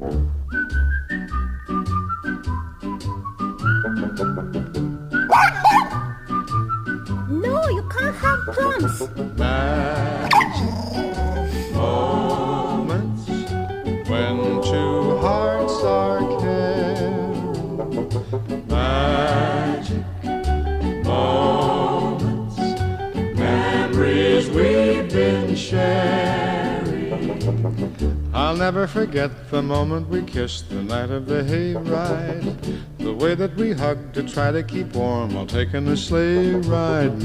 No, you can't have plums. Magic moments when two hearts are caring. Magic moments, memories we've been sharing. I'll never forget the moment we kissed the night of the hayride. The way that we hugged to try to keep warm while taking a sleigh ride.